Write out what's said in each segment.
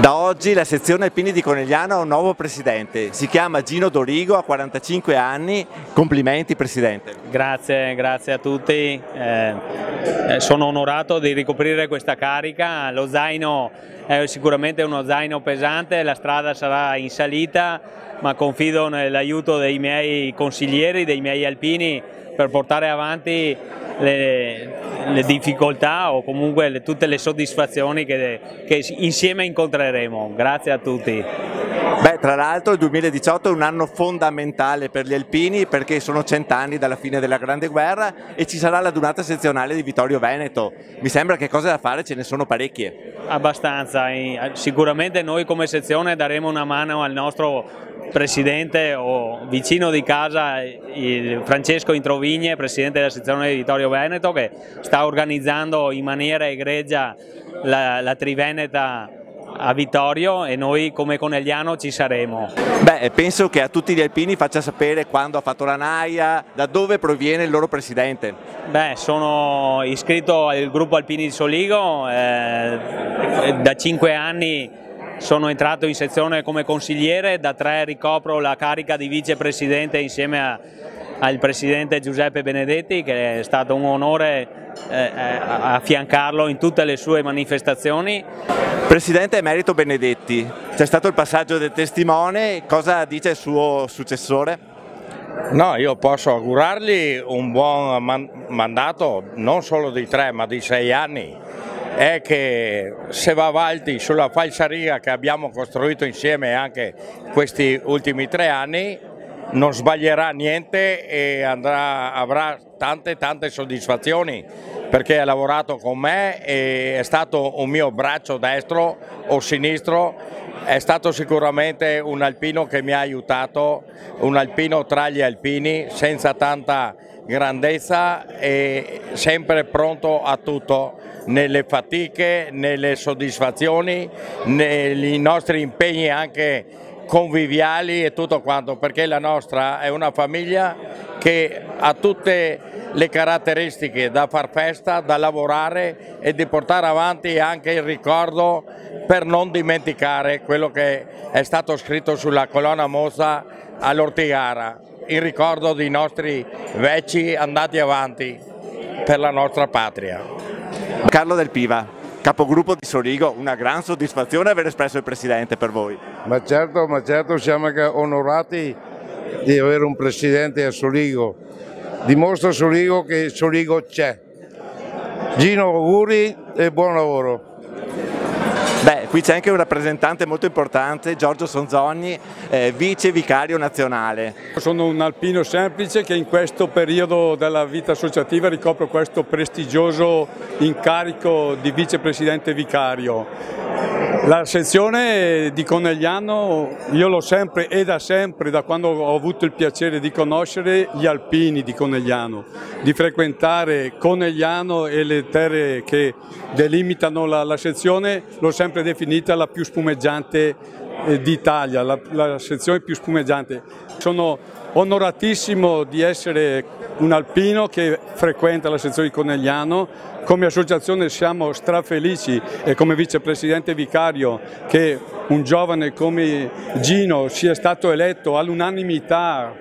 Da oggi la sezione alpini di Conegliano ha un nuovo presidente, si chiama Gino Dorigo, ha 45 anni, complimenti Presidente. Grazie a tutti, sono onorato di ricoprire questa carica, lo zaino è sicuramente uno zaino pesante, la strada sarà in salita, ma confido nell'aiuto dei miei consiglieri, dei miei alpini per portare avanti le difficoltà o comunque tutte le soddisfazioni che insieme incontreremo. Grazie a tutti. Beh, tra l'altro il 2018 è un anno fondamentale per gli alpini perché sono 100 anni dalla fine della Grande Guerra e ci sarà la Dunata Sezionale di Vittorio Veneto. Mi sembra che cose da fare ce ne sono parecchie. Abbastanza, sicuramente noi come sezione daremo una mano al nostro presidente o vicino di casa, Francesco Introvigne, presidente della sezione di Vittorio Veneto, che sta organizzando in maniera egregia la Triveneta a Vittorio e noi come Conegliano ci saremo. Beh, penso che a tutti gli alpini faccia sapere quando ha fatto la naia, da dove proviene il loro presidente. Beh, sono iscritto al gruppo Alpini di Soligo, da 5 anni sono entrato in sezione come consigliere, da 3 ricopro la carica di vicepresidente insieme al presidente Giuseppe Benedetti, che è stato un onore affiancarlo in tutte le sue manifestazioni. Presidente emerito Benedetti, c'è stato il passaggio del testimone, cosa dice il suo successore? No, io posso augurargli un buon mandato, non solo di 3 ma di 6 anni. È che se va avanti sulla falsariga che abbiamo costruito insieme anche questi ultimi 3 anni, non sbaglierà niente e avrà tante soddisfazioni perché ha lavorato con me e è stato un mio braccio destro o sinistro, è stato sicuramente un alpino che mi ha aiutato, un alpino tra gli alpini senza tanta grandezza e sempre pronto a tutto, nelle fatiche, nelle soddisfazioni, nei nostri impegni anche conviviali e tutto quanto, perché la nostra è una famiglia che ha tutte le caratteristiche da far festa, da lavorare e di portare avanti anche il ricordo per non dimenticare quello che è stato scritto sulla colonna mossa all'Ortigara, il ricordo dei nostri vecchi andati avanti per la nostra patria. Carlo Del Piva, capogruppo di Soligo, una gran soddisfazione aver espresso il Presidente per voi. Ma certo, siamo anche onorati di avere un Presidente a Soligo, dimostra Soligo che Soligo c'è. Gino, auguri e buon lavoro. Beh, qui c'è anche un rappresentante molto importante, Giorgio Sonzogni, vice vicario nazionale. Sono un alpino semplice che in questo periodo della vita associativa ricopro questo prestigioso incarico di vicepresidente vicario. La sezione di Conegliano io l'ho sempre e da sempre, da quando ho avuto il piacere di conoscere gli alpini di Conegliano, di frequentare Conegliano e le terre che delimitano la sezione, l'ho sempre definita la più spumeggiante d'Italia, la sezione più spumeggiante. Sono onoratissimo di essere un alpino che frequenta la sezione di Conegliano. Come associazione siamo strafelici e come vicepresidente vicario che un giovane come Gino sia stato eletto all'unanimità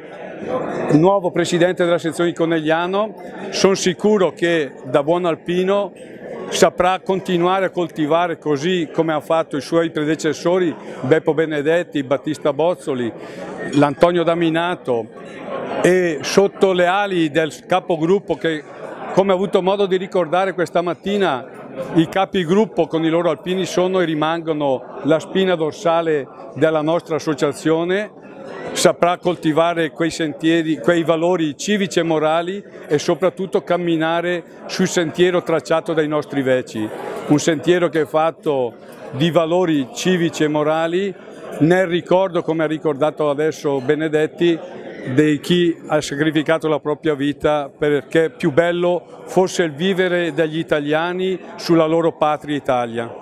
nuovo presidente della sezione di Conegliano. Sono sicuro che da buon alpino saprà continuare a coltivare così come ha fatto i suoi predecessori Beppo Benedetti, Battista Bozzoli, l'Antonio Daminato, e sotto le ali del capogruppo che, come ho avuto modo di ricordare questa mattina, i capigruppo con i loro alpini sono e rimangono la spina dorsale della nostra associazione, saprà coltivare quei sentieri, quei valori civici e morali e soprattutto camminare sul sentiero tracciato dai nostri vecchi, un sentiero che è fatto di valori civici e morali nel ricordo, come ha ricordato adesso Benedetti, di chi ha sacrificato la propria vita perché più bello fosse il vivere degli italiani sulla loro patria Italia.